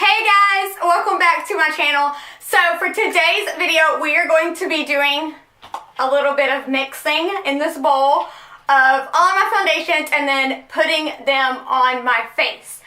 Hey guys, welcome back to my channel. So for today's video, we are going to be doing a little bit of mixing in this bowl of all of my foundations and then putting them on my face.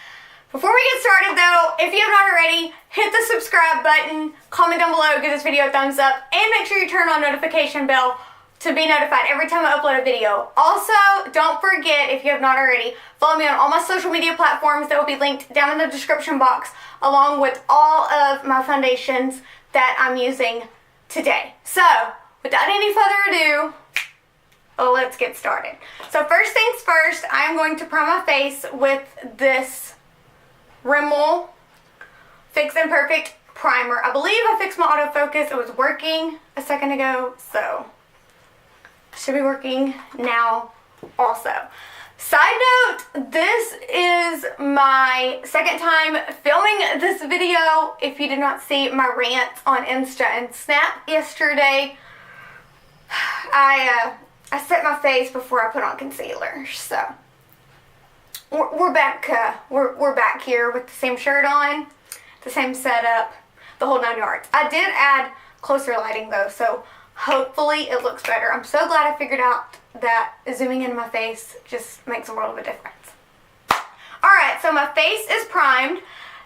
Before we get started though, if you have not already, hit the subscribe button, comment down below, give this video a thumbs up, and make sure you turn on notification bell to be notified every time I upload a video. Also, don't forget, if you have not already, follow me on all my social media platforms that will be linked down in the description box, along with all of my foundations that I'm using today. So, without any further ado, let's get started. So first things first, I'm going to prime my face with this Rimmel Fix and Perfect primer. I believe I fixed my autofocus. It was working a second ago, so should be working now also. Side note, this is my second time filming this video. If you did not see my rant on Insta and Snap yesterday, I set my face before I put on concealer. So we're back. We're back here with the same shirt on, the same setup, the whole 9 yards. I did add closer lighting though, so hopefully it looks better. I'm so glad I figured out that zooming in my face just makes a world of a difference. Alright, so my face is primed.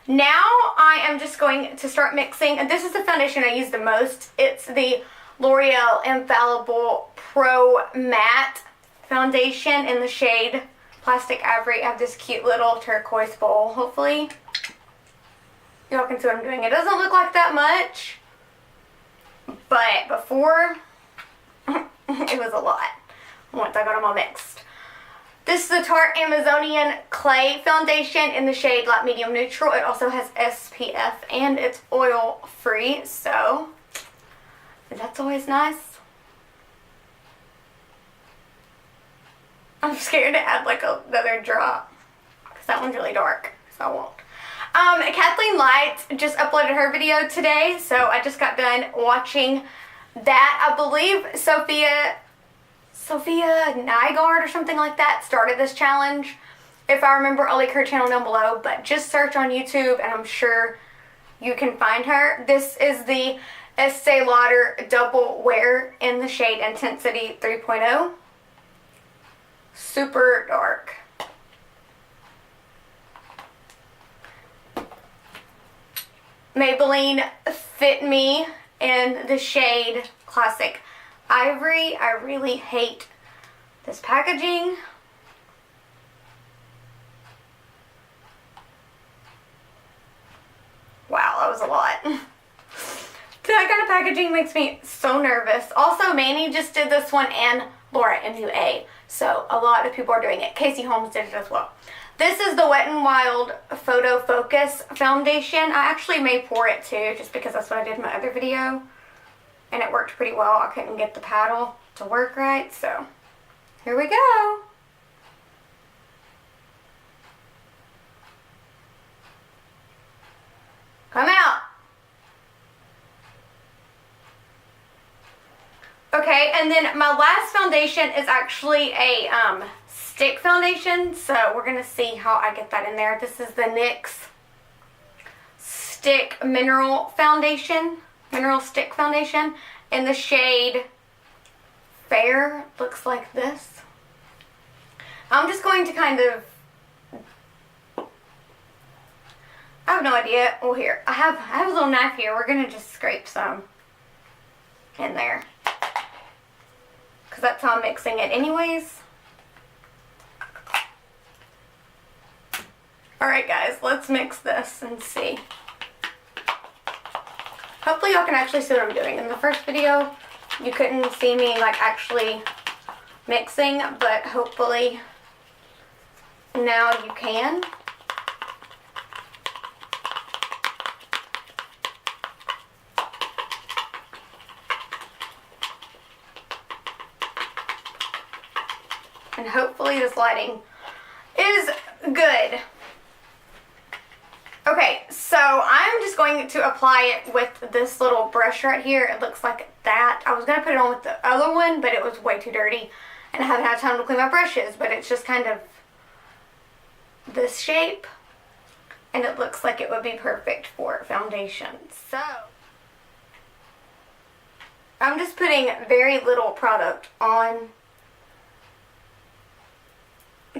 Now I am just going to start mixing. And this is the foundation I use the most. It's the L'Oreal Infallible Pro Matte Foundation in the shade Plastic Ivory. I have this cute little turquoise bowl. Hopefully y'all can see what I'm doing. It doesn't look like that much, but before, it was a lot once I got them all mixed. This is the Tarte Amazonian Clay Foundation in the shade Light Medium Neutral. It also has SPF and it's oil free, so that's always nice. I'm scared to add like another drop because that one's really dark, so I won't. Kathleen Light just uploaded her video today, so I just got done watching that. I believe Sophia Nygaard or something like that started this challenge. If I remember, I'll link her channel down below, but just search on YouTube and I'm sure you can find her. This is the Estee Lauder Double Wear in the shade Intensity 3.0. Super dark. Maybelline Fit Me in the shade Classic Ivory. I really hate this packaging. Wow, that was a lot. That kind of packaging makes me so nervous. Also, Manny just did this one and Laura MUA. So a lot of people are doing it. Casey Holmes did it as well. This is the Wet n Wild Photo Focus Foundation. I actually may pour it too, just because that's what I did in my other video. And it worked pretty well. I couldn't get the paddle to work right, so here we go. Come out. Okay, and then my last foundation is actually a stick foundation, so we're going to see how I get that in there. This is the NYX Stick Mineral Stick Foundation in the shade Fair. Looks like this. I'm just going to kind of, I have no idea. Well, here, I have a little knife here. We're going to just scrape some in there, because that's how I'm mixing it anyways. Alright guys, let's mix this and see. Hopefully y'all can actually see what I'm doing. In the first video, you couldn't see me like actually mixing, but hopefully now you can. And hopefully this lighting is good. Okay, so I'm just going to apply it with this little brush right here. It looks like that. I was going to put it on with the other one, but it was way too dirty. And I haven't had time to clean my brushes, but it's just kind of this shape. and it looks like it would be perfect for foundation. So I'm just putting very little product on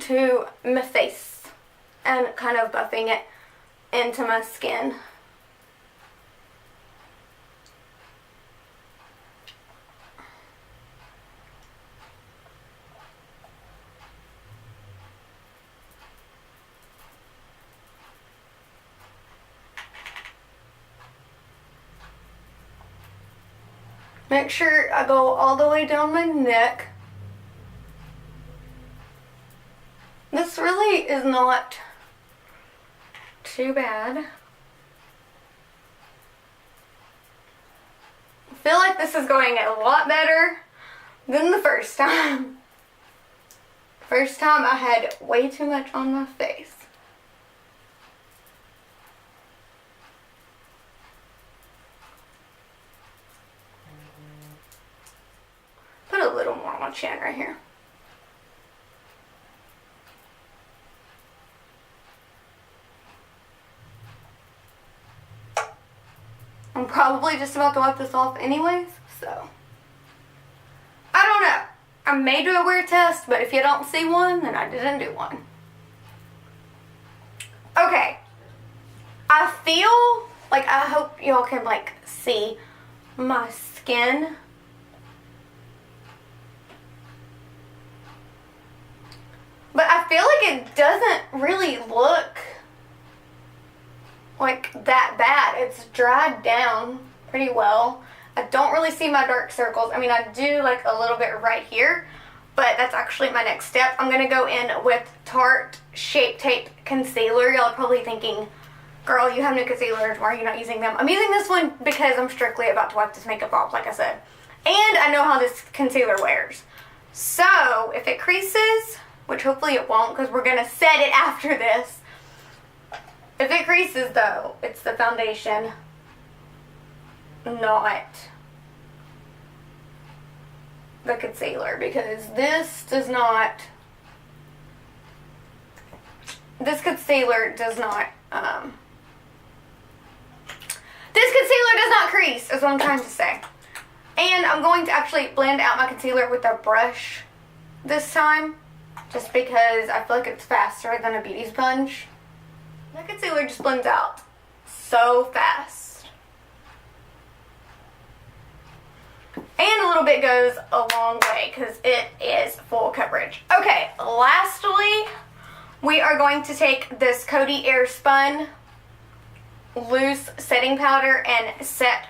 to my face and kind of buffing it into my skin. Make sure I go all the way down my neck. This really is not too bad. I feel like this is going a lot better than the first time. First time I had way too much on my face. Put a little more on my chin right here. I'm probably just about to wipe this off anyways, so. I don't know. I may do a wear test, but if you don't see one, then I didn't do one. Okay. I feel like, I hope y'all can like see my skin. But I feel like it doesn't really look like that bad. It's dried down pretty well. I don't really see my dark circles. I mean, I do like a little bit right here, but that's actually my next step. I'm gonna go in with Tarte Shape Tape Concealer. Y'all are probably thinking, girl, you have new concealers, why are you not using them? I'm using this one because I'm strictly about to wipe this makeup off, like I said. And I know how this concealer wears. So, if it creases, which hopefully it won't because we're gonna set it after this. If it creases though, it's the foundation, not the concealer, because this concealer does not crease, is what I'm trying to say. And I'm going to actually blend out my concealer with a brush this time, just because I feel like it's faster than a beauty sponge. The concealer just blends out so fast. And a little bit goes a long way because it is full coverage. Okay, lastly, we are going to take this Coty Airspun loose setting powder and set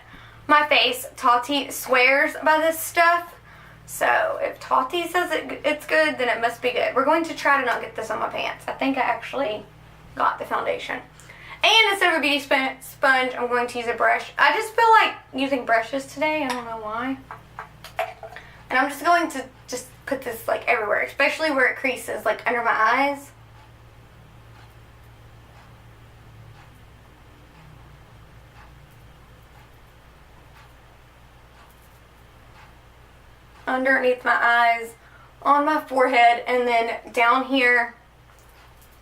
my face. Tati swears by this stuff. So if Tati says it's good, then it must be good. We're going to try to not get this on my pants. I think I actually got the foundation. And instead of a beauty sponge, I'm going to use a brush. I just feel like using brushes today. I don't know why. And I'm just going to just put this like everywhere, especially where it creases, like under my eyes. Underneath my eyes, on my forehead, and then down here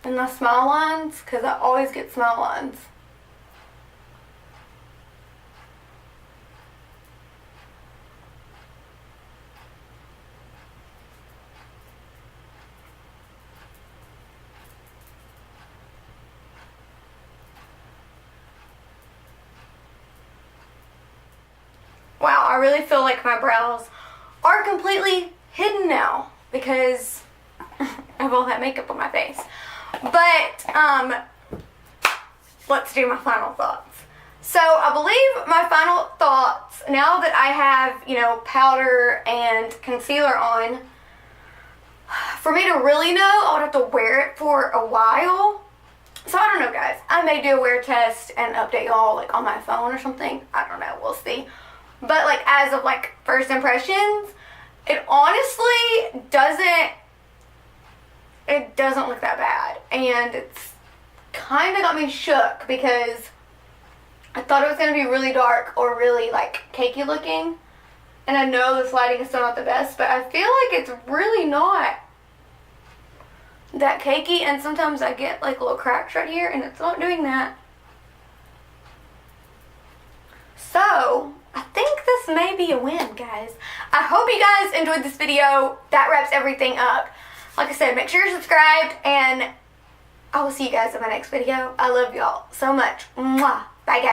in the smile lines, because I always get smile lines. Wow, I really feel like my brows are completely hidden now because of all that makeup on my face. But let's do my final thoughts. So I believe my final thoughts, now that I have, you know, powder and concealer on, for me to really know, I would have to wear it for a while. So I don't know, guys. I may do a wear test and update y'all like on my phone or something. I don't know. We'll see. But like as of like first impressions, it honestly doesn't look that bad. And it's kind of got me shook because I thought it was going to be really dark or really like cakey looking. And I know this lighting is still not the best, but I feel like it's really not that cakey, and sometimes I get like little cracks right here, and it's not doing that. So I think this may be a win, guys. I hope you guys enjoyed this video. That wraps everything up. Like I said, make sure you're subscribed, and I will see you guys in my next video. I love y'all so much. Mwah. Bye, guys.